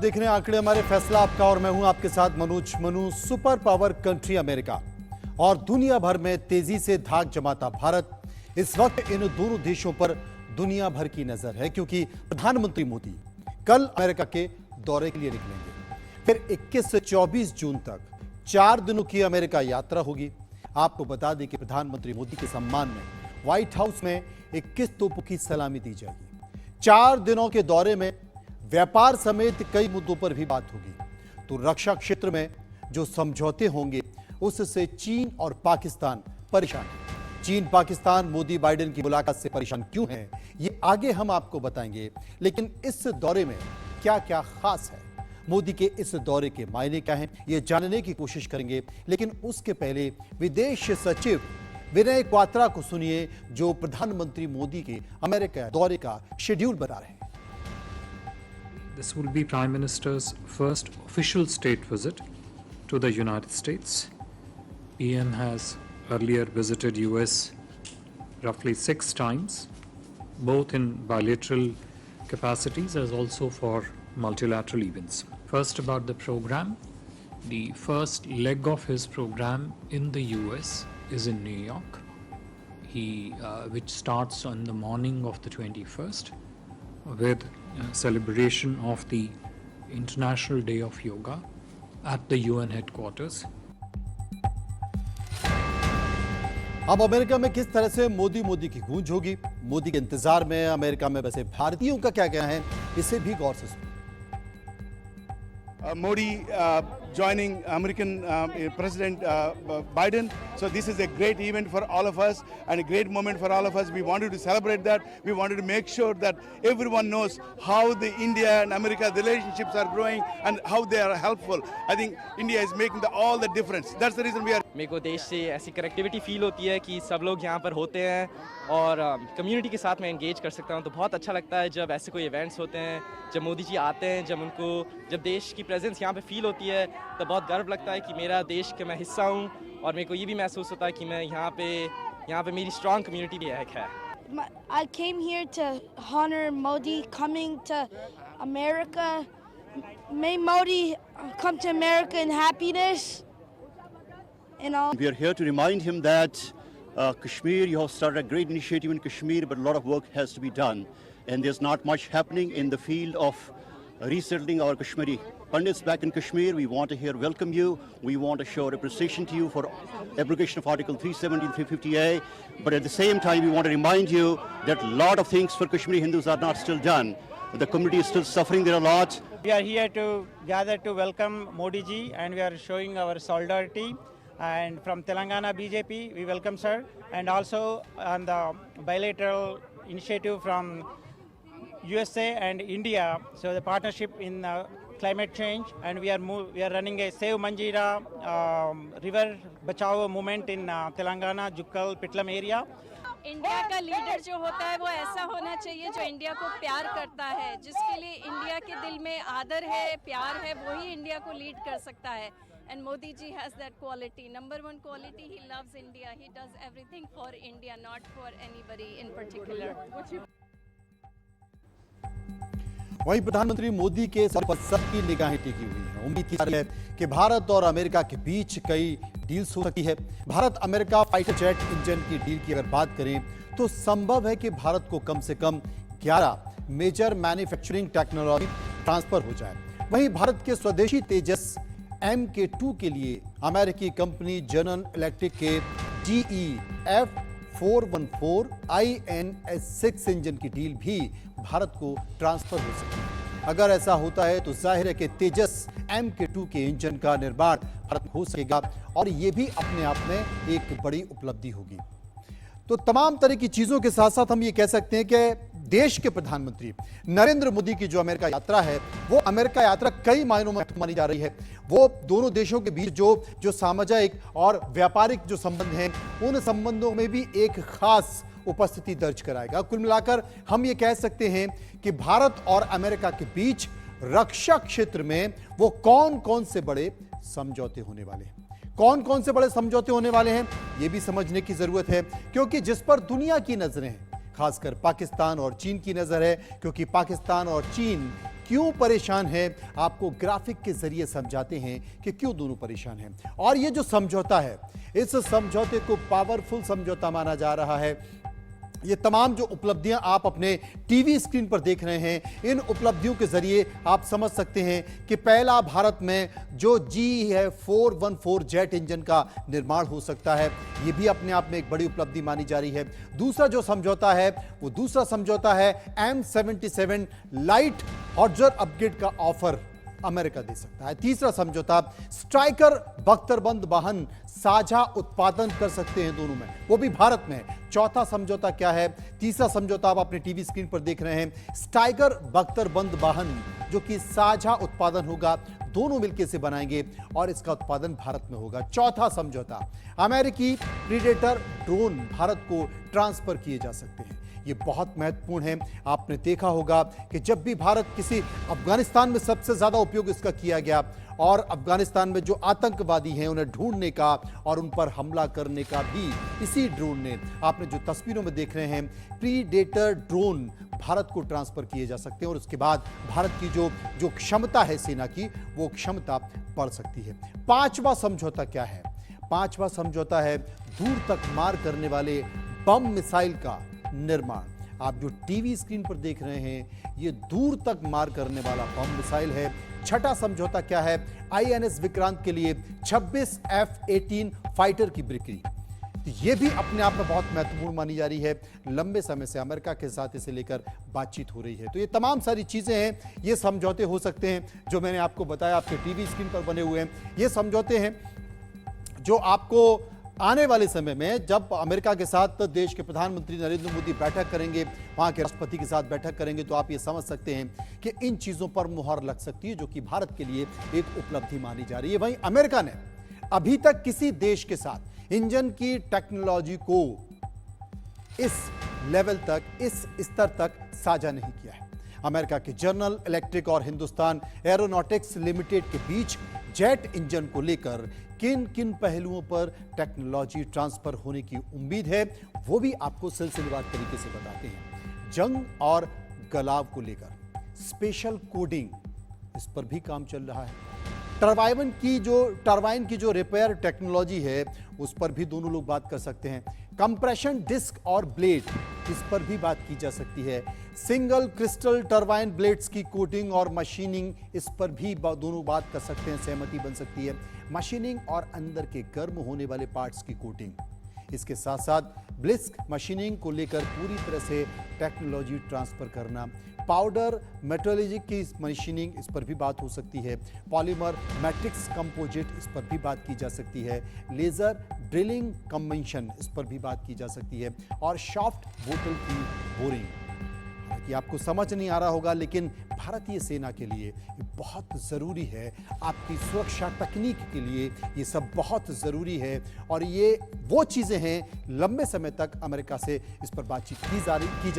देख रहे हैं आंकड़े हमारे फैसला आपका और मैं हूं आपके साथ Manoj Manu. Super power country America और दुनिया भर में तेजी से धाक जमाता भारत, इस वक्त इन दोनों देशों पर दुनिया भर की नजर है क्योंकि प्रधानमंत्री मोदी कल अमेरिका के दौरे के लिए निकलेंगे। फिर 21 से 24 जून तक 4 दिनों की अमेरिका यात्रा होगी। आपको बता दें कि प्रधानमंत्री मोदी के सम्मान में व्हाइट हाउस में 21 तोपों की सलामी दी जाएगी। 4 दिनों के दौरे में व्यापार समेत कई मुद्दों पर भी बात होगी। तो रक्षा क्षेत्र में जो समझौते होंगे उससे चीन और पाकिस्तान परेशान है। चीन पाकिस्तान मोदी बाइडेन की मुलाकात से परेशान क्यों है, ये आगे हम आपको बताएंगे। लेकिन इस दौरे में क्या क्या खास है, मोदी के इस दौरे के मायने क्या हैं, ये जानने की कोशिश करेंगे। लेकिन उसके पहले विदेश सचिव विनय क्वात्रा को सुनिए, जो प्रधानमंत्री मोदी के अमेरिका दौरे का शेड्यूल बना रहे हैं। This will be Prime Minister's first official state visit to the United States. PM has earlier visited US roughly 6 times, both in bilateral capacities as also for multilateral events. First about the program. The first leg of his program in the US is in New York, which starts on the morning of the 21st with celebration of the International Day of Yoga at the UN headquarters. अब America में किस तरह से मोदी की गूंज होगी, मोदी के इंतजार में अमेरिका में वैसे भारतीयों का क्या कहना है, इसे भी गौर से सुनिए। Modi joining American President Biden. So this is a great event for all of us and a great moment for all of us. We wanted to celebrate that. We wanted to make sure that everyone knows how the India and America relationships are growing and how they are helpful. I think India is making all the difference. That's the reason we are. मेरे को देश से ऐसी connectivity feel होती है कि सब लोग यहाँ पर होते हैं और कम्युनिटी के साथ मैं एंगेज कर सकता हूँ। तो बहुत अच्छा लगता है जब ऐसे कोई इवेंट्स होते हैं, जब मोदी जी आते हैं, जब देश की प्रेजेंस यहाँ पे फील होती है, तो बहुत गर्व लगता है कि मेरा देश का मैं हिस्सा हूँ। और मेरे को ये भी महसूस होता है कि मैं यहाँ पे मेरी स्ट्रॉन्ग कम्युनिटी भी एक है। I came here to honor Modi coming to America. May Modi come to America in happiness. We are here to remind him that Kashmir, you have started a great initiative in Kashmir, but a lot of work has to be done. And there's not much happening in the field of resettling our Kashmiri Pandits back in Kashmir. We want to here welcome you. We want to show appreciation to you for abrogation of Article 370 and 350A. But at the same time, we want to remind you that a lot of things for Kashmiri Hindus are not still done. The community is still suffering there a lot. We are here to gather to welcome Modi ji, and we are showing our solidarity. And from Telangana BJP, we welcome sir. And also on the bilateral initiative from USA and India, so the partnership in climate change, and we are running a Save Manjira river bachao movement in Telangana, Jukkal, Pitlam area. India का leader जो होता है वो ऐसा होना चाहिए जो India को प्यार करता है, जिसके लिए इंडिया के दिल में आदर है, प्यार है, वही इंडिया को लीड कर सकता है। And Modi ji has that quality. Number one quality, he loves India. He does everything for India, not for anybody in particular. वहीं प्रधानमंत्री मोदी के सर पर सबकी निगाहें टिकी हुई हैं। उम्मीद की जा रही है कि भारत और अमेरिका के बीच कई डील्स हो सकती है। Bharat America fighter jet engine की डील की अगर बात करें तो संभव है कि भारत को कम से कम 11 मेजर मैन्युफैक्चरिंग टेक्नोलॉजी ट्रांसफर हो जाए। वहीं भारत के स्वदेशी तेजस MK2 के लिए अमेरिकी कंपनी जनरल इलेक्ट्रिक के GE F414 INS6 इंजन की डील भी भारत को ट्रांसफर हो सकती है। अगर ऐसा होता है तो जाहिर है कि तेजस MK2 के इंजन का निर्माण भारत हो सकेगा और ये भी अपने आप में एक बड़ी उपलब्धि होगी। तो तमाम तरह की चीजों के साथ साथ हम ये कह सकते हैं कि देश के प्रधानमंत्री नरेंद्र मोदी की जो अमेरिका यात्रा है, वो अमेरिका यात्रा कई मायनों में मानी जा रही है। वो दोनों देशों के बीच जो सामाजिक और व्यापारिक जो संबंध हैं, उन संबंधों में भी एक खास उपस्थिति दर्ज कराएगा। कुल मिलाकर हम ये कह सकते हैं कि भारत और अमेरिका के बीच रक्षा क्षेत्र में वो कौन कौन से बड़े समझौते होने वाले हैं, कौन से बड़े समझौते होने वाले हैं, यह भी समझने की जरूरत है। क्योंकि जिस पर दुनिया की नजरें हैं, खासकर पाकिस्तान और चीन की नजर है, क्योंकि पाकिस्तान और चीन क्यों परेशान है आपको ग्राफिक के जरिए समझाते हैं कि क्यों दोनों परेशान हैं। और ये जो समझौता है, इस समझौते को पावरफुल समझौता माना जा रहा है। ये तमाम जो उपलब्धियां आप अपने टीवी स्क्रीन पर देख रहे हैं, इन उपलब्धियों के जरिए आप समझ सकते हैं कि पहला भारत में जो GE414 जेट इंजन का निर्माण हो सकता है, ये भी अपने आप में एक बड़ी उपलब्धि मानी जा रही है। दूसरा जो समझौता है वो दूसरा समझौता है M77 लाइट हॉट्जर अपग्रेड का ऑफर अमेरिका दे सकता है। तीसरा समझौता स्ट्राइकर बख्तरबंद वाहन साझा उत्पादन कर सकते हैं दोनों में, वो भी भारत में। चौथा समझौता क्या है? तीसरा समझौता आप अपने टीवी स्क्रीन पर देख रहे हैं, स्ट्राइकर बख्तरबंद वाहन जो कि साझा उत्पादन होगा, दोनों मिलकर से बनाएंगे और इसका उत्पादन भारत में होगा। चौथा समझौता अमेरिकी प्रीडेटर ड्रोन भारत को ट्रांसफर किए जा सकते हैं। ये बहुत महत्वपूर्ण है। आपने देखा होगा कि जब भी भारत किसी, अफगानिस्तान में सबसे ज्यादा उपयोग इसका किया गया, और अफगानिस्तान में जो आतंकवादी हैं उन्हें ढूंढने का और उन पर हमला करने का भी इसी ड्रोन ने, आपने जो तस्वीरों में देख रहे हैं, प्रीडेटर ड्रोन भारत को ट्रांसफर किए जा सकते हैं और उसके बाद भारत की जो क्षमता है सेना की, वो क्षमता बढ़ सकती है। पांचवा समझौता क्या है? पांचवा समझौता है दूर तक मार करने वाले बम मिसाइल का निर्माण। आप जो टीवी स्क्रीन पर देख रहे हैं, ये दूर तक मार करने वाला बम मिसाइल है। छठा समझौता क्या है? INS विक्रांत के लिए 26 F-18 फाइटर की बिक्री। तो ये भी अपने आप में बहुत महत्वपूर्ण मानी जा रही है। लंबे समय से अमेरिका के साथ इसे लेकर बातचीत हो रही है। तो ये तमाम सारी चीजें हैं, ये समझौते हो सकते हैं जो मैंने आपको बताया, आपके टीवी स्क्रीन पर बने हुए हैं। ये समझौते हैं जो आपको आने वाले समय में, जब अमेरिका के साथ देश के प्रधानमंत्री नरेंद्र मोदी बैठक करेंगे, वहां के राष्ट्रपति के साथ बैठक करेंगे, तो आप ये समझ सकते हैं कि इन चीजों पर मुहर लग सकती है, जो कि भारत के लिए एक उपलब्धि मानी जा रही है। वहीं अमेरिका ने अभी तक किसी देश के साथ इंजन की टेक्नोलॉजी को इस लेवल तक, इस स्तर तक साझा नहीं किया है। अमेरिका के जनरल इलेक्ट्रिक और हिंदुस्तान एरोनॉटिक्स लिमिटेड के बीच जेट इंजन को लेकर किन किन पहलुओं पर टेक्नोलॉजी ट्रांसफर होने की उम्मीद है, वो भी आपको सिलसिलेवार तरीके से बताते हैं। जंग और गलाव को लेकर स्पेशल कोडिंग, इस पर भी काम चल रहा है। टरबाइन की जो रिपेयर टेक्नोलॉजी है, उस पर भी दोनों लोग बात कर सकते हैं। कंप्रेशन डिस्क और ब्लेड, इस पर भी बात की जा सकती है। सिंगल क्रिस्टल टरबाइन ब्लेड्स की कोटिंग और मशीनिंग, इस पर भी दोनों बात कर सकते हैं, सहमति बन सकती है। मशीनिंग और अंदर के गर्म होने वाले पार्ट्स की कोटिंग, इसके साथ साथ ब्लिस्क मशीनिंग को लेकर पूरी तरह से टेक्नोलॉजी ट्रांसफर करना। पाउडर मेटोलॉजी की मशीनिंग, इस पर भी बात हो सकती है। पॉलीमर मैट्रिक्स कंपोजिट, इस पर भी बात की जा सकती है। लेजर ड्रिलिंग कन्वेंशन, इस पर भी बात की जा सकती है। और सॉफ्ट बोतल की बोरिंग, कि आपको समझ नहीं आ रहा होगा, लेकिन भारतीय सेना के लिए ये बहुत ज़रूरी है। आपकी सुरक्षा तकनीक के लिए ये सब बहुत ज़रूरी है। और ये वो चीज़ें हैं, लंबे समय तक अमेरिका से इस पर बातचीत की जा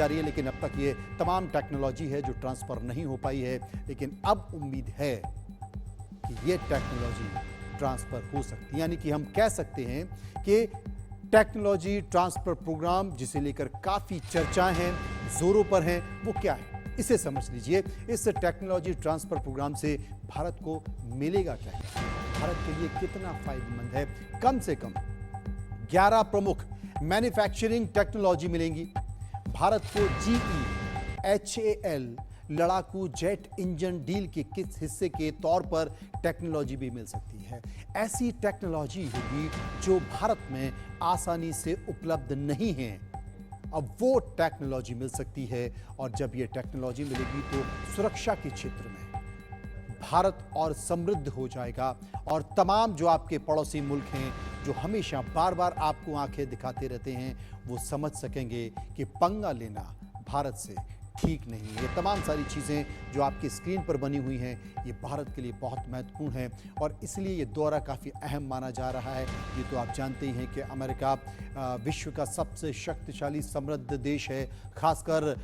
रही है, लेकिन अब तक ये तमाम टेक्नोलॉजी है जो ट्रांसफ़र नहीं हो पाई है। लेकिन अब उम्मीद है कि ये टेक्नोलॉजी ट्रांसफ़र हो सकती है। यानी कि हम कह सकते हैं कि टेक्नोलॉजी ट्रांसफर प्रोग्राम, जिसे लेकर काफ़ी चर्चाएं हैं, जोरों पर हैं, वो क्या है, इसे समझ लीजिए। इस टेक्नोलॉजी ट्रांसफर प्रोग्राम से भारत को मिलेगा क्या, भारत के लिए कितना फायदेमंद है? कम से कम 11 प्रमुख मैन्युफैक्चरिंग टेक्नोलॉजी मिलेंगी। भारत को GE/HAL लड़ाकू जेट इंजन डील के किस हिस्से के तौर पर टेक्नोलॉजी भी मिल सकती है। ऐसी टेक्नोलॉजी होगी जो भारत में आसानी से उपलब्ध नहीं है, अब वो टेक्नोलॉजी मिल सकती है। और जब ये टेक्नोलॉजी मिलेगी तो सुरक्षा के क्षेत्र में भारत और समृद्ध हो जाएगा। और तमाम जो आपके पड़ोसी मुल्क हैं, जो हमेशा बार बार आपको आंखें दिखाते रहते हैं, वो समझ सकेंगे कि पंगा लेना भारत से ठीक नहीं है। ये तमाम सारी चीज़ें जो आपकी स्क्रीन पर बनी हुई हैं, ये भारत के लिए बहुत महत्वपूर्ण है और इसलिए ये दौरा काफ़ी अहम माना जा रहा है। ये तो आप जानते ही हैं कि अमेरिका विश्व का सबसे शक्तिशाली समृद्ध देश है। खासकर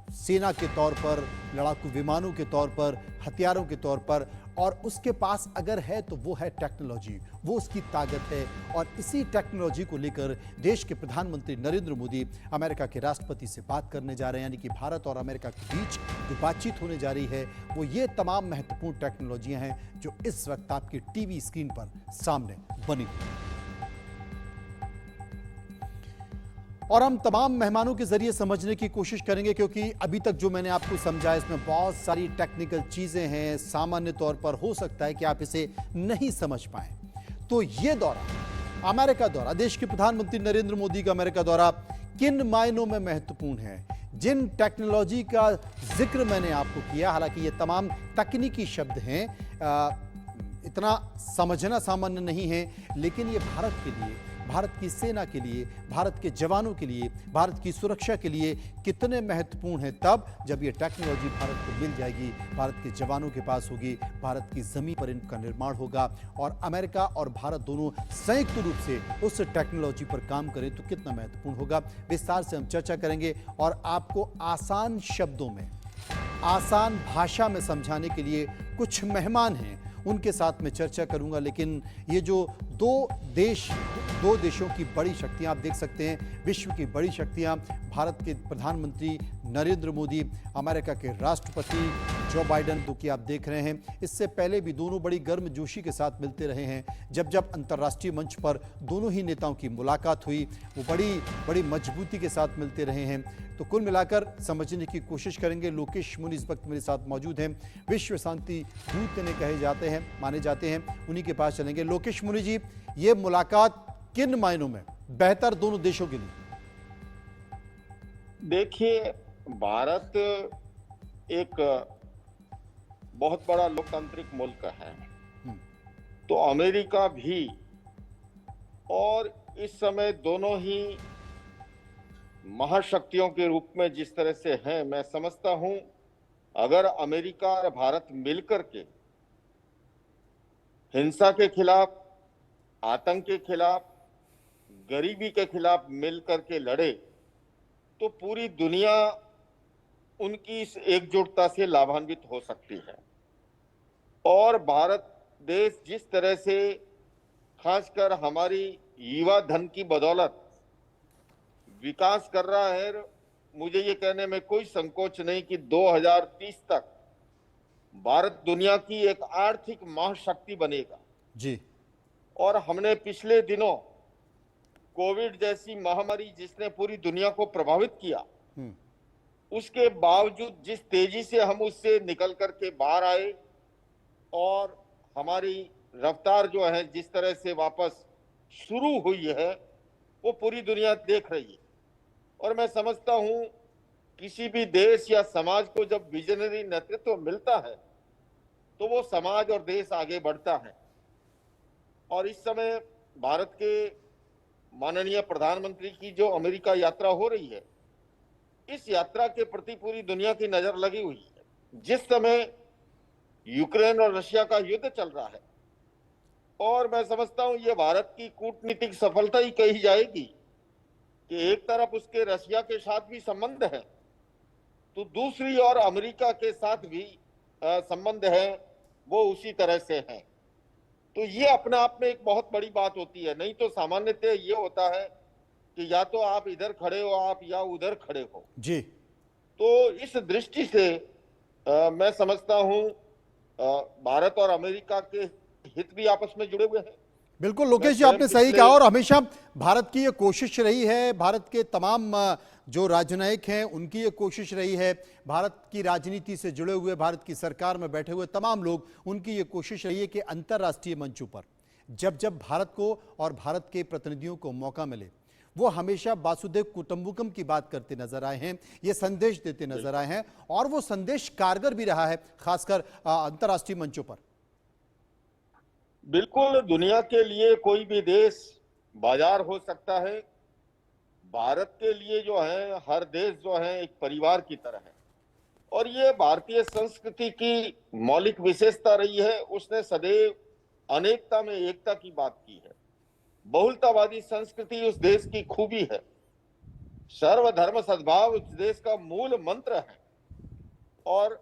सेना के तौर पर, लड़ाकू विमानों के तौर पर, हथियारों के तौर पर, और उसके पास अगर है तो वो है टेक्नोलॉजी, वो उसकी ताकत है। और इसी टेक्नोलॉजी को लेकर देश के प्रधानमंत्री नरेंद्र मोदी अमेरिका के राष्ट्रपति से बात करने जा रहे हैं। यानी कि भारत और अमेरिका के बीच जो बातचीत होने जा रही है वो ये तमाम महत्वपूर्ण टेक्नोलॉजियां हैं जो इस वक्त आपकी टीवी स्क्रीन पर सामने बनी हुई हैं। और हम तमाम मेहमानों के जरिए समझने की कोशिश करेंगे, क्योंकि अभी तक जो मैंने आपको समझाया इसमें बहुत सारी टेक्निकल चीजें हैं। सामान्य तौर पर हो सकता है कि आप इसे नहीं समझ पाए। तो ये दौरा, अमेरिका दौरा, देश के प्रधानमंत्री नरेंद्र मोदी का अमेरिका दौरा किन मायनों में महत्वपूर्ण है? जिन टेक्नोलॉजी का जिक्र मैंने आपको किया, हालांकि ये तमाम तकनीकी शब्द हैं, इतना समझना सामान्य नहीं है, लेकिन ये भारत के लिए, भारत की सेना के लिए, भारत के जवानों के लिए, भारत की सुरक्षा के लिए कितने महत्वपूर्ण है तब जब ये टेक्नोलॉजी भारत को मिल जाएगी, भारत के जवानों के पास होगी, भारत की जमीन पर इनका निर्माण होगा और अमेरिका और भारत दोनों संयुक्त रूप से उस टेक्नोलॉजी पर काम करें तो कितना महत्वपूर्ण होगा। विस्तार से हम चर्चा करेंगे और आपको आसान शब्दों में, आसान भाषा में समझाने के लिए कुछ मेहमान हैं, उनके साथ में चर्चा करूंगा। लेकिन ये जो दो देशों की बड़ी शक्तियां, आप देख सकते हैं विश्व की बड़ी शक्तियां, भारत के प्रधानमंत्री नरेंद्र मोदी, अमेरिका के राष्ट्रपति जो बाइडेन, जो कि आप देख रहे हैं, इससे पहले भी दोनों बड़ी गर्मजोशी के साथ मिलते रहे हैं। जब अंतर्राष्ट्रीय मंच पर दोनों ही नेताओं की मुलाकात हुई, वो बड़ी मजबूती के साथ मिलते रहे हैं। तो कुल मिलाकर समझने की कोशिश करेंगे। लोकेश मुनि इस वक्त मेरे साथ मौजूद हैं, विश्व शांति दूत माने जाते हैं, उन्हीं के पास चलेंगे। लोकेश मुनि जी, ये मुलाकात किन मायनों में बेहतर दोनों देशों के लिए? देखिए, भारत एक बहुत बड़ा लोकतांत्रिक मुल्क है, तो अमेरिका भी, और इस समय दोनों ही महाशक्तियों के रूप में जिस तरह से हैं, मैं समझता हूं अगर अमेरिका और भारत मिलकर के हिंसा के खिलाफ, आतंक के खिलाफ, गरीबी के खिलाफ मिलकर के लड़े तो पूरी दुनिया उनकी इस एकजुटता से लाभान्वित हो सकती है। और भारत देश जिस तरह से खासकर हमारी युवा धन की बदौलत विकास कर रहा है, मुझे ये कहने में कोई संकोच नहीं कि 2030 तक भारत दुनिया की एक आर्थिक महाशक्ति बनेगा जी। और हमने पिछले दिनों कोविड जैसी महामारी जिसने पूरी दुनिया को प्रभावित किया, उसके बावजूद जिस तेजी से हम उससे निकल करके बाहर आए और हमारी रफ्तार जो है जिस तरह से वापस शुरू हुई है, वो पूरी दुनिया देख रही है। और मैं समझता हूं किसी भी देश या समाज को जब विजनरी नेतृत्व मिलता है तो वो समाज और देश आगे बढ़ता है। और इस समय भारत के माननीय प्रधानमंत्री की जो अमेरिका यात्रा हो रही है, इस यात्रा के प्रति पूरी दुनिया की नजर लगी हुई है। जिस समय यूक्रेन और रशिया का युद्ध चल रहा है, और मैं समझता हूं ये भारत की कूटनीतिक सफलता ही कही जाएगी कि एक तरफ उसके रशिया के साथ भी संबंध है, तो दूसरी ओर अमेरिका के साथ भी संबंध है, वो उसी तरह से है। तो ये अपने आप में एक बहुत बड़ी बात होती है। नहीं तो सामान्यतः ये होता है कि या तो आप इधर खड़े हो आप या उधर खड़े हो जी। तो इस दृष्टि से मैं समझता हूं भारत और अमेरिका के हित भी आपस में जुड़े हुए हैं। बिल्कुल लोकेश जी, आपने सही कहा। और हमेशा भारत की ये कोशिश रही है, भारत के तमाम जो राजनयिक हैं उनकी ये कोशिश रही है, भारत की राजनीति से जुड़े हुए, भारत की सरकार में बैठे हुए तमाम लोग, उनकी ये कोशिश रही है कि अंतर्राष्ट्रीय मंचों पर जब भारत को और भारत के प्रतिनिधियों को मौका मिले, वो हमेशा वासुदेव कुटुंबकम की बात करते नजर आए हैं, ये संदेश देते नजर आए हैं, और वो संदेश कारगर भी रहा है, खासकर अंतर्राष्ट्रीय मंचों पर। बिल्कुल, दुनिया के लिए कोई भी देश बाजार हो सकता है, भारत के लिए जो है हर देश जो है एक परिवार की तरह है। और ये भारतीय संस्कृति की मौलिक विशेषता रही है, उसने सदैव अनेकता में एकता की बात की है। बहुलतावादी संस्कृति उस देश की खूबी है। सर्वधर्म सद्भाव उस देश का मूल मंत्र है। और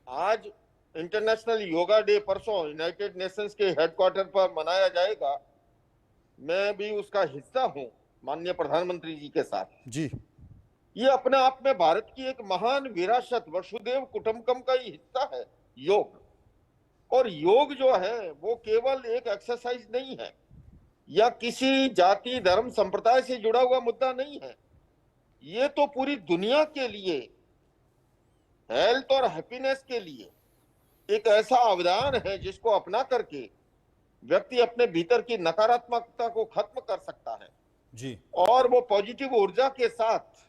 आज इंटरनेशनल योगा डे परसों यूनाइटेड नेशंस के हेडक्वार्टर पर मनाया जाएगा। मैं भी उसका हिस्सा हूं माननीय प्रधानमंत्री जी के साथ। जी, ये अपने आप में भारत की एक महान विरासत, वसुदेव कुटुंबकम का ही हिस्सा है योग। और योग जो है वो केवल एक एक्सरसाइज नहीं है या किसी जाति धर्म संप्रदाय से जुड़ा हुआ मुद्दा नहीं है। ये तो पूरी दुनिया के लिए हेल्थ और हैप्पीनेस के लिए एक ऐसा अवदान है जिसको अपना करके व्यक्ति अपने भीतर की नकारात्मकता को खत्म कर सकता है जी, और वो पॉजिटिव ऊर्जा के साथ।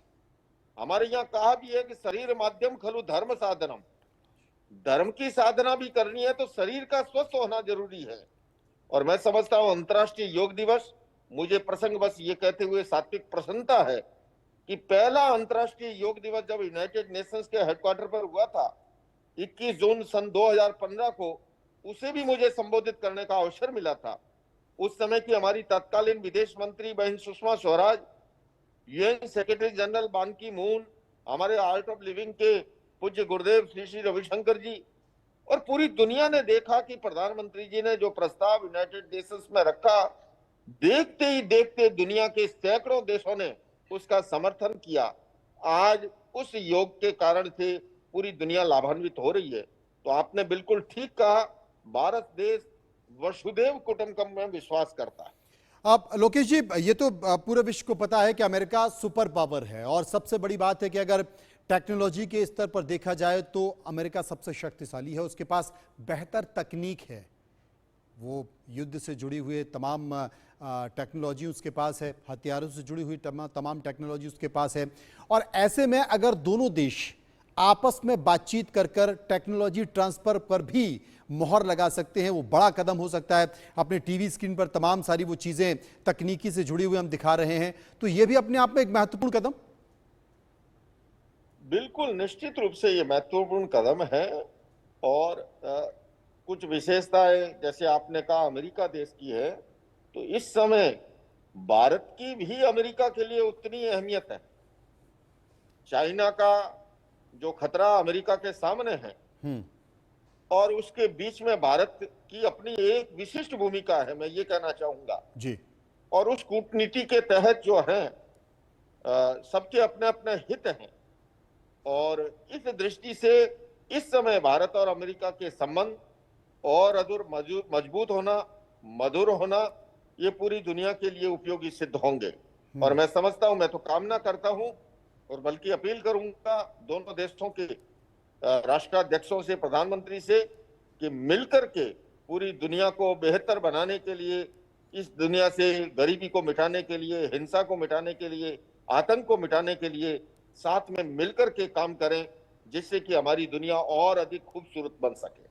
हमारे यहाँ कहा भी है कि शरीर माध्यम खलु धर्म साधनम, धर्म की साधना भी करनी है तो शरीर का स्वस्थ होना जरूरी है। और मैं समझता हूं अंतर्राष्ट्रीय योग दिवस, मुझे प्रसंग बस ये कहते हुए सात्विक प्रसन्नता है कि पहला अंतर्राष्ट्रीय योग दिवस जब यूनाइटेड नेशंस के हेडक्वार्टर पर हुआ था 21 जून सन 2015 को, उसे भी मुझे संबोधित करने का अवसर मिला था। उस समय की हमारी तत्कालीन विदेश मंत्री बहन Sushma Swaraj, UN secretary general बान की मून, हमारे आर्ट ऑफ लिविंग के पूज्य गुरुदेव श्री श्री रविशंकर जी, और पूरी दुनिया ने देखा कि प्रधानमंत्री जी ने जो प्रस्ताव यूनाइटेड नेशंस में रखा, देखते ही देखते दुनिया के सैकड़ों देशों ने उसका समर्थन किया। आज उस योग के कारण से पूरी दुनिया लाभान्वित हो रही है। तो आपने बिल्कुल ठीक कहा, भारत देश वसुदेव कुटुंबकम में विश्वास करता है। अब लोकेश जी, ये तो पूरे विश्व को पता है कि अमेरिका सुपर पावर है और सबसे बड़ी बात है कि अगर टेक्नोलॉजी के स्तर पर देखा जाए तो अमेरिका सबसे शक्तिशाली है। उसके पास बेहतर तकनीक है, वो युद्ध से जुड़ी हुई तमाम टेक्नोलॉजी उसके पास है, हथियारों से जुड़ी हुई तमाम टेक्नोलॉजी उसके पास है। और ऐसे में अगर दोनों देश आपस में बातचीत कर कर टेक्नोलॉजी ट्रांसफर पर भी मोहर लगा सकते हैं, वो बड़ा कदम हो सकता है। अपने टीवी स्क्रीन पर तमाम सारी वो चीज़ें तकनीकी से जुड़ी हुई हम दिखा रहे हैं, तो ये भी अपने आप में एक महत्वपूर्ण कदम। बिल्कुल निश्चित रूप से ये महत्वपूर्ण कदम है। और कुछ विशेषताएं जैसे आपने कहा अमेरिका देश की है, तो इस समय भारत की भी अमेरिका के लिए उतनी अहमियत है। चाइना का जो खतरा अमेरिका के सामने है और उसके बीच में भारत की अपनी एक विशिष्ट भूमिका है, मैं ये कहना चाहूंगा जी। और उस कूटनीति के तहत जो है सबके अपने अपने हित हैं। और इस दृष्टि से इस समय भारत और अमेरिका के संबंध और अधूर मजबूत होना, मधुर होना, ये पूरी दुनिया के लिए उपयोगी सिद्ध होंगे। और मैं समझता हूं, मैं तो कामना करता हूं और बल्कि अपील करूंगा दोनों देशों के राष्ट्राध्यक्षों से, प्रधानमंत्री से, कि मिलकर के पूरी दुनिया को बेहतर बनाने के लिए, इस दुनिया से गरीबी को मिटाने के लिए, हिंसा को मिटाने के लिए, आतंक को मिटाने के लिए साथ में मिलकर के काम करें, जिससे कि हमारी दुनिया और अधिक खूबसूरत बन सके।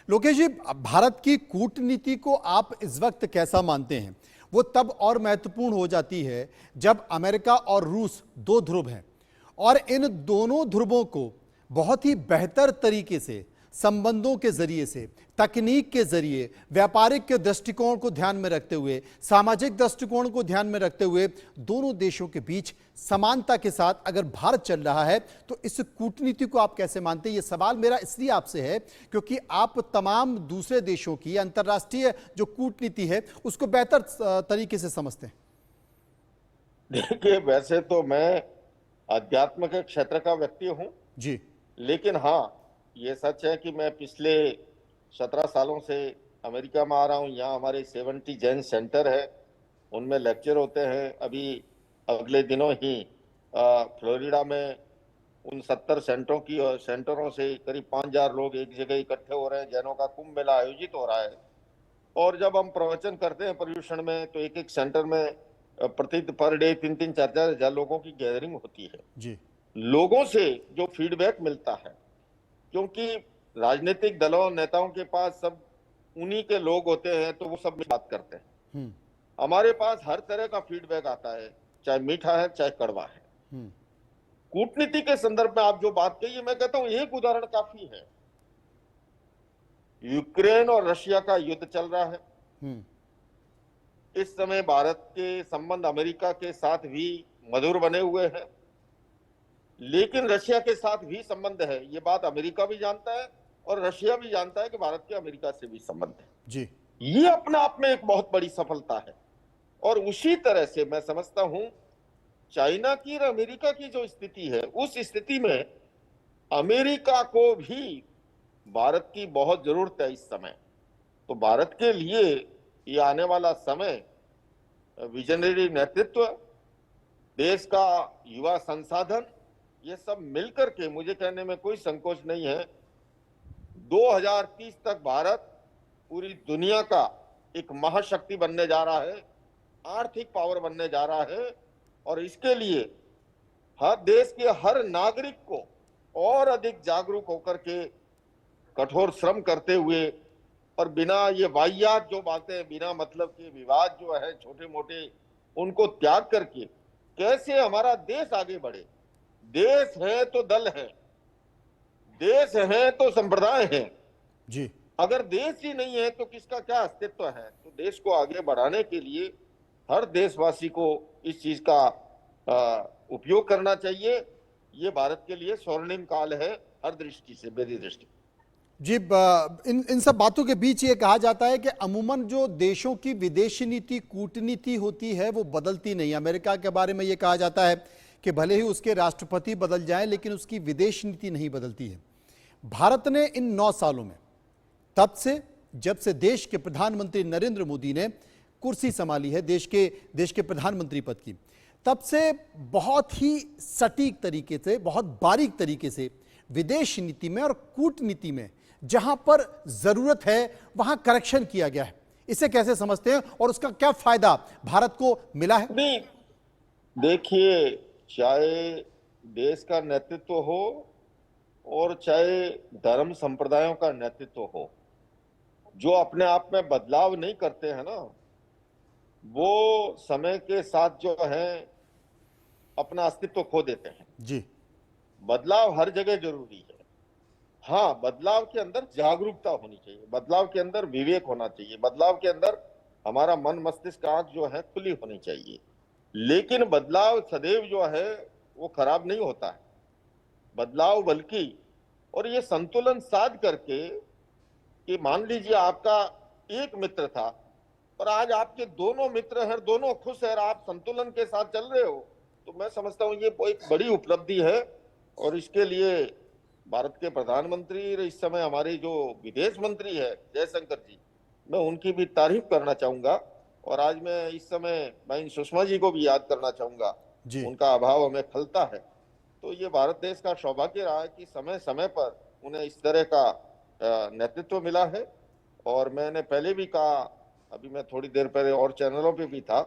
लोकेश जी, भारत की कूटनीति को आप इस वक्त कैसा मानते हैं? वो तब और महत्वपूर्ण हो जाती है जब अमेरिका और रूस दो ध्रुव हैं और इन दोनों ध्रुवों को बहुत ही बेहतर तरीके से संबंधों के जरिए से, तकनीक के जरिए, व्यापारिक के दृष्टिकोण को ध्यान में रखते हुए, सामाजिक दृष्टिकोण को ध्यान में रखते हुए दोनों देशों के बीच समानता के साथ अगर भारत चल रहा है तो इस कूटनीति को आप कैसे मानते हैं? ये सवाल मेरा इसलिए आपसे है क्योंकि आप तमाम दूसरे देशों की अंतर्राष्ट्रीय जो कूटनीति है उसको बेहतर तरीके से समझते हैं। देखिए, वैसे तो मैं अध्यात्म के क्षेत्र का व्यक्ति हूं जी, लेकिन हाँ, ये सच है कि मैं पिछले 17 सालों से अमेरिका में आ रहा हूँ। यहाँ हमारे 70 जैन सेंटर है, उनमें लेक्चर होते हैं। अभी अगले दिनों ही फ्लोरिडा में उन 70 सेंटरों से करीब 5000 लोग एक जगह इकट्ठे हो रहे हैं। जैनों का कुंभ मेला आयोजित हो रहा है और जब हम प्रवचन करते हैं पर्यूषण में तो एक एक सेंटर में प्रति पर डे 3-3, 4-4 हजार लोगों की गैदरिंग होती है जी। लोगों से जो फीडबैक मिलता है, क्योंकि राजनीतिक दलों नेताओं के पास सब उन्हीं के लोग होते हैं तो वो सब बात करते हैं। हमारे पास हर तरह का फीडबैक आता है, चाहे मीठा है चाहे कड़वा है। कूटनीति के संदर्भ में आप जो बात कही है, मैं कहता हूं एक उदाहरण काफी है। यूक्रेन और रशिया का युद्ध चल रहा है। इस समय भारत के संबंध अमेरिका के साथ भी मधुर बने हुए हैं, लेकिन रशिया के साथ भी संबंध है। ये बात अमेरिका भी जानता है और रशिया भी जानता है कि भारत के अमेरिका से भी संबंध है जी। ये अपने आप में एक बहुत बड़ी सफलता है। और उसी तरह से मैं समझता हूं चाइना की और अमेरिका की जो स्थिति है, उस स्थिति में अमेरिका को भी भारत की बहुत जरूरत है इस समय। तो भारत के लिए ये आने वाला समय विजनरी नेतृत्व, देश का युवा संसाधन, ये सब मिलकर के, मुझे कहने में कोई संकोच नहीं है, 2030 तक भारत पूरी दुनिया का एक महाशक्ति बनने जा रहा है, आर्थिक पावर बनने जा रहा है। और इसके लिए हर देश के हर नागरिक को और अधिक जागरूक होकर के कठोर श्रम करते हुए और बिना ये वाहियात जो बातें, बिना मतलब के विवाद जो है छोटे मोटे, उनको त्याग करके कैसे हमारा देश आगे बढ़े। देश है तो दल है, देश है तो संप्रदाय है जी। अगर देश ही नहीं है तो किसका क्या अस्तित्व है। तो देश को आगे बढ़ाने के लिए हर देशवासी को इस चीज का उपयोग करना चाहिए। ये भारत के लिए स्वर्णिम काल है हर दृष्टि से, मेरी दृष्टि जी। इन सब बातों के बीच ये कहा जाता है कि अमूमन जो देशों की विदेशी नीति, कूटनीति होती है वो बदलती नहीं। अमेरिका के बारे में ये कहा जाता है कि भले ही उसके राष्ट्रपति बदल जाएं लेकिन उसकी विदेश नीति नहीं बदलती है। भारत ने इन 9 सालों में, तब से जब से देश के प्रधानमंत्री नरेंद्र मोदी ने कुर्सी संभाली है देश के प्रधानमंत्री पद की, तब से बहुत ही सटीक तरीके से, बहुत बारीक तरीके से विदेश नीति में और कूटनीति में जहां पर जरूरत है वहां करेक्शन किया गया है। इसे कैसे समझते हैं और उसका क्या फायदा भारत को मिला है? नहीं, देखिए, चाहे देश का नेतृत्व हो और चाहे धर्म संप्रदायों का नेतृत्व हो, जो अपने आप में बदलाव नहीं करते हैं ना, वो समय के साथ जो है अपना अस्तित्व खो देते हैं जी। बदलाव हर जगह जरूरी है। हाँ, बदलाव के अंदर जागरूकता होनी चाहिए, बदलाव के अंदर विवेक होना चाहिए, बदलाव के अंदर हमारा मन मस्तिष्क आंख जो है खुली होनी चाहिए। लेकिन बदलाव सदैव जो है वो खराब नहीं होता है। बदलाव बल्कि, और ये संतुलन साध करके कि मान लीजिए आपका एक मित्र था और आज आपके दोनों मित्र हैं, दोनों खुश हैं, आप संतुलन के साथ चल रहे हो, तो मैं समझता हूँ ये एक बड़ी उपलब्धि है। और इसके लिए भारत के प्रधानमंत्री, इस समय हमारे जो विदेश मंत्री है जयशंकर जी, मैं उनकी भी तारीफ करना चाहूंगा। और आज मैं इस समय मैं सुषमा जी को भी याद करना चाहूंगा, उनका अभाव हमें खलता है। तो ये भारत देश का सौभाग्य रहा है कि समय समय पर उन्हें इस तरह का नेतृत्व मिला है। और मैंने पहले भी कहा, अभी मैं थोड़ी देर पहले और चैनलों पे भी था,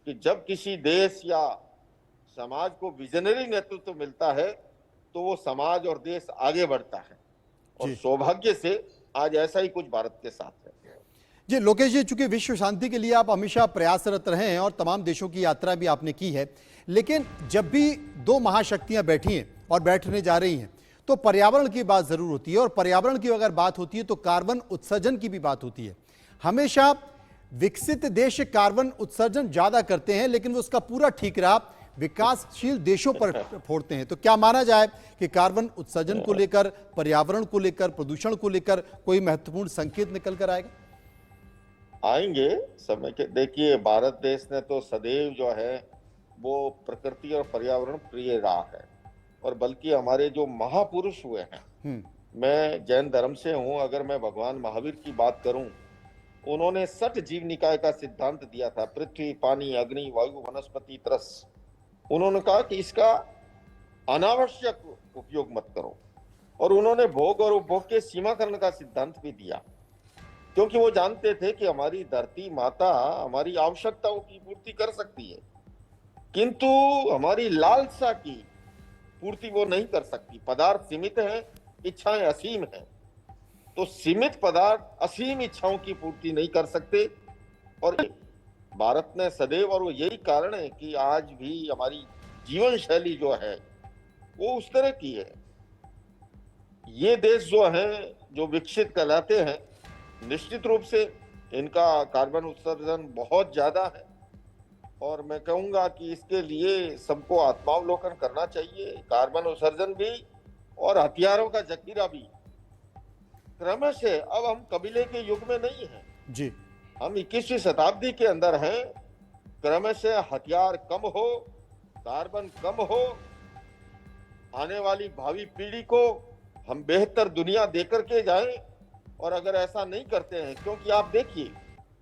कि जब किसी देश या समाज को विजनरी नेतृत्व मिलता है तो वो समाज और देश आगे बढ़ता है। और सौभाग्य से आज ऐसा ही कुछ भारत के साथ है। जी लोकेश जी, चूंकि विश्व शांति के लिए आप हमेशा प्रयासरत रहे हैं और तमाम देशों की यात्रा भी आपने की है, लेकिन जब भी 2 महाशक्तियां बैठी हैं और बैठने जा रही हैं तो पर्यावरण की बात जरूर होती है। और पर्यावरण की अगर बात होती है तो कार्बन उत्सर्जन की भी बात होती है। हमेशा विकसित देश कार्बन उत्सर्जन ज्यादा करते हैं लेकिन वो उसका पूरा ठीकरा विकासशील देशों पर फोड़ते हैं। तो क्या माना जाए कि कार्बन उत्सर्जन को लेकर, पर्यावरण को लेकर, प्रदूषण को लेकर कोई महत्वपूर्ण संकेत निकल कर आएगा? आएंगे समय के। देखिए, भारत देश ने तो सदैव जो है वो प्रकृति और पर्यावरण प्रिय रहा है। और बल्कि हमारे जो महापुरुष हुए हैं, मैं जैन धर्म से हूं, अगर मैं भगवान महावीर की बात करूं, उन्होंने 6 जीव निकाय का सिद्धांत दिया था, पृथ्वी, पानी, अग्नि, वायु, वनस्पति, तरस। उन्होंने कहा कि इसका अनावश्यक उपयोग मत करो। और उन्होंने भोग और उपभोग के सीमाकरण का सिद्धांत भी दिया, क्योंकि वो जानते थे कि हमारी धरती माता हमारी आवश्यकताओं की पूर्ति कर सकती है, किंतु हमारी लालसा की पूर्ति वो नहीं कर सकती। पदार्थ सीमित है, इच्छाएं असीम है। तो सीमित पदार्थ असीम इच्छाओं की पूर्ति नहीं कर सकते। और भारत ने सदैव, और वो यही कारण है कि आज भी हमारी जीवन शैली जो है वो उस तरह की है। ये देश जो है, जो विकसित कहलाते हैं, निश्चित रूप से इनका कार्बन उत्सर्जन बहुत ज्यादा है। और मैं कहूंगा कि इसके लिए सबको आत्मावलोकन करना चाहिए। कार्बन उत्सर्जन भी और हथियारों का जखीरा भी क्रमशः, अब हम कबीले के युग में नहीं हैं जी, हम 21वीं शताब्दी के अंदर हैं। क्रमशः हथियार कम हो, कार्बन कम हो, आने वाली भावी पीढ़ी को हम बेहतर दुनिया देकर के जाएं। और अगर ऐसा नहीं करते हैं, क्योंकि आप देखिए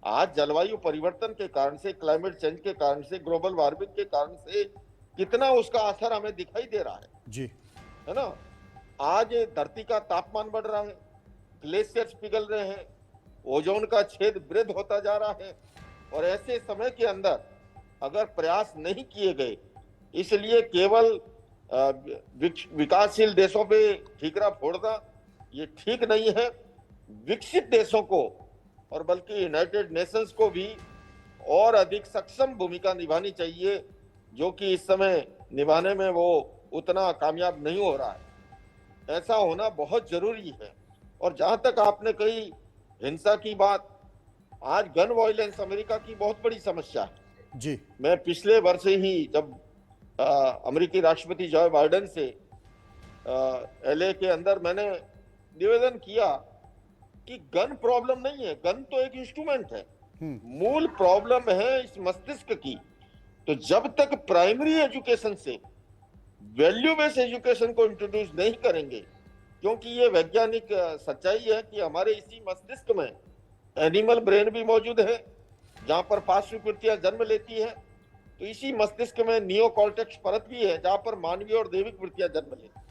आज जलवायु परिवर्तन के कारण से, क्लाइमेट चेंज के कारण से, ग्लोबल वार्मिंग के कारण से कितना उसका असर हमें दिखाई दे रहा है जी, है ना। आज धरती का तापमान बढ़ रहा है, ग्लेशियर्स पिघल रहे हैं, ओजोन का छेद वृद्ध होता जा रहा है। और ऐसे समय के अंदर अगर प्रयास नहीं किए गए, इसलिए केवल विकासशील देशों पे ठीकरा फोड़ना ये ठीक नहीं है। विकसित देशों को और बल्कि यूनाइटेड नेशंस को भी और अधिक सक्षम भूमिका निभानी चाहिए, जो कि इस समय निभाने में वो उतना कामयाब नहीं हो रहा है। ऐसा होना बहुत जरूरी है। और जहां तक आपने कही हिंसा की बात, आज गन वायलेंस अमेरिका की बहुत बड़ी समस्या है जी। मैं पिछले वर्ष ही जब अमेरिकी राष्ट्रपति जो बाइडेन से एलए के अंदर मैंने निवेदन किया कि गन प्रॉब्लम नहीं है, गन तो एक इंस्ट्रूमेंट है, मूल प्रॉब्लम है इस मस्तिष्क की। तो जब तक प्राइमरी एजुकेशन से वैल्यू बेस्ड एजुकेशन को इंट्रोड्यूस नहीं करेंगे, क्योंकि ये वैज्ञानिक सच्चाई है कि हमारे इसी मस्तिष्क में एनिमल ब्रेन भी मौजूद है, जहां पर पांच स्वीकृतियां जन्म लेती है। तो इसी मस्तिष्क में नियो कॉर्टेक्स परत भी है, जहां पर मानवीय और दैविक वृत्तियां जन्म लेती है।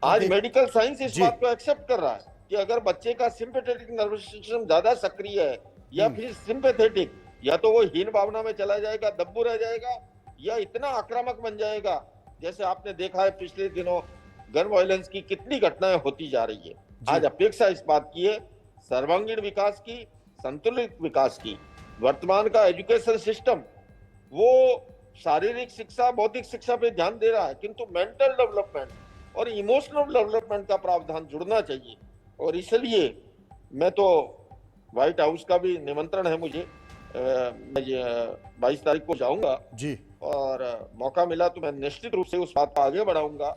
आज मेडिकल साइंस इस बात को एक्सेप्ट कर रहा है कि अगर बच्चे का सिंपैथेटिक नर्वस सिस्टम ज्यादा सक्रिय है या फिर सिंपैथेटिक, या तो वो हीन भावना में चला जाएगा, दब्बू रह जाएगा, या इतना आक्रामक बन जाएगा। जैसे आपने देखा है पिछले दिनों गन वायलेंस की कितनी घटनाएं होती जा रही है। आज अपेक्षा इस बात की है सर्वांगीण विकास की, संतुलित विकास की। वर्तमान का एजुकेशन सिस्टम वो शारीरिक शिक्षा, बौद्धिक शिक्षा पे ध्यान दे रहा है, किंतु मेंटल डेवलपमेंट और इमोशनल डेवलपमेंट का प्रावधान जुड़ना चाहिए। और इसलिए मैं तो व्हाइट हाउस का भी निमंत्रण है मुझे, मैं 22 तारीख को जाऊंगा जी, और मौका मिला तो मैं निश्चित रूप से उस बात को आगे बढ़ाऊंगा।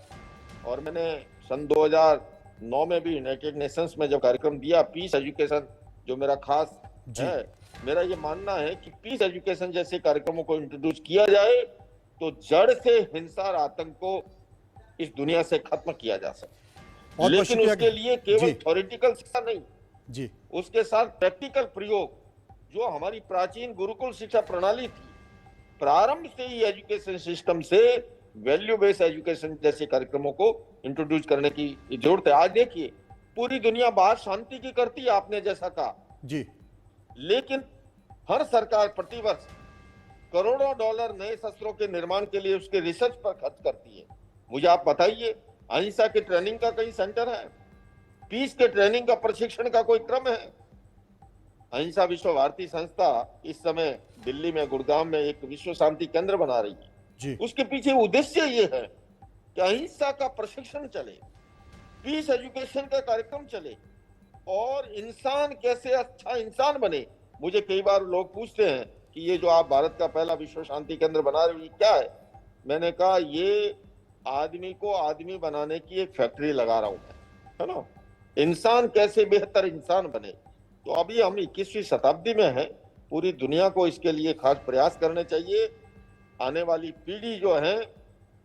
और मैंने सन 2009 में भी यूनाइटेड नेशंस में जब कार्यक्रम दिया पीस एजुकेशन, जो मेरा खास है, मेरा ये मानना है कि पीस एजुकेशन जैसे कार्यक्रमों को इंट्रोड्यूस किया जाए तो जड़ से हिंसा और आतंक को इस दुनिया से खत्म किया जा सकता। लेकिन उसके लिए केवल थ्योरेटिकल शिक्षा नहीं जी, उसके साथ प्रैक्टिकल प्रयोग, जो हमारी प्राचीन गुरुकुल शिक्षा प्रणाली थी, प्रारंभ से ही एजुकेशन सिस्टम से वैल्यू बेस्ड एजुकेशन जैसे कार्यक्रमों को इंट्रोड्यूस करने की जरूरत है। आज देखिए पूरी दुनिया बात शांति की करती है, आपने जैसा कहा जी, लेकिन हर सरकार प्रतिवर्ष करोड़ों डॉलर नए शस्त्रों के निर्माण के लिए उसके रिसर्च पर खर्च करती है। मुझे आप बताइए, अहिंसा के ट्रेनिंग का कहीं सेंटर है? पीस के ट्रेनिंग का प्रशिक्षण का कोई क्रम है? अहिंसा विश्व भारती संस्था इस समय दिल्ली में, गुड़गांव में एक विश्व शांति केंद्र बना रही है जी। उसके पीछे उद्देश्य ये है कि अहिंसा का प्रशिक्षण चले, पीस एजुकेशन का कार्यक्रम चले और इंसान कैसे अच्छा इंसान बने। मुझे कई बार लोग पूछते हैं कि ये जो आप भारत का पहला विश्व शांति केंद्र बना रहे हो क्या है? मैंने कहा ये आदमी को आदमी बनाने की एक फैक्ट्री लगा रहा हूं मैं, है ना। इंसान कैसे बेहतर इंसान बने। तो अभी हम 21वीं शताब्दी में हैं, पूरी दुनिया को इसके लिए खास प्रयास करने चाहिए। आने वाली पीढ़ी जो है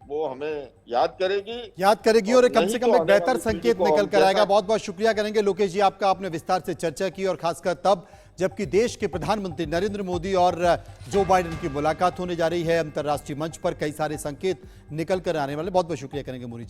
वो हमें याद करेगी और कम से कम एक बेहतर संकेत निकल कर आएगा। बहुत बहुत शुक्रिया करेंगे लोकेश जी आपका, आपने विस्तार से चर्चा की और खासकर तब जबकि देश के प्रधानमंत्री नरेंद्र मोदी और जो बाइडेन की मुलाकात होने जा रही है, अंतर्राष्ट्रीय मंच पर कई सारे संकेत निकल कर आने वाले। बहुत बहुत शुक्रिया करेंगे मुरी जी।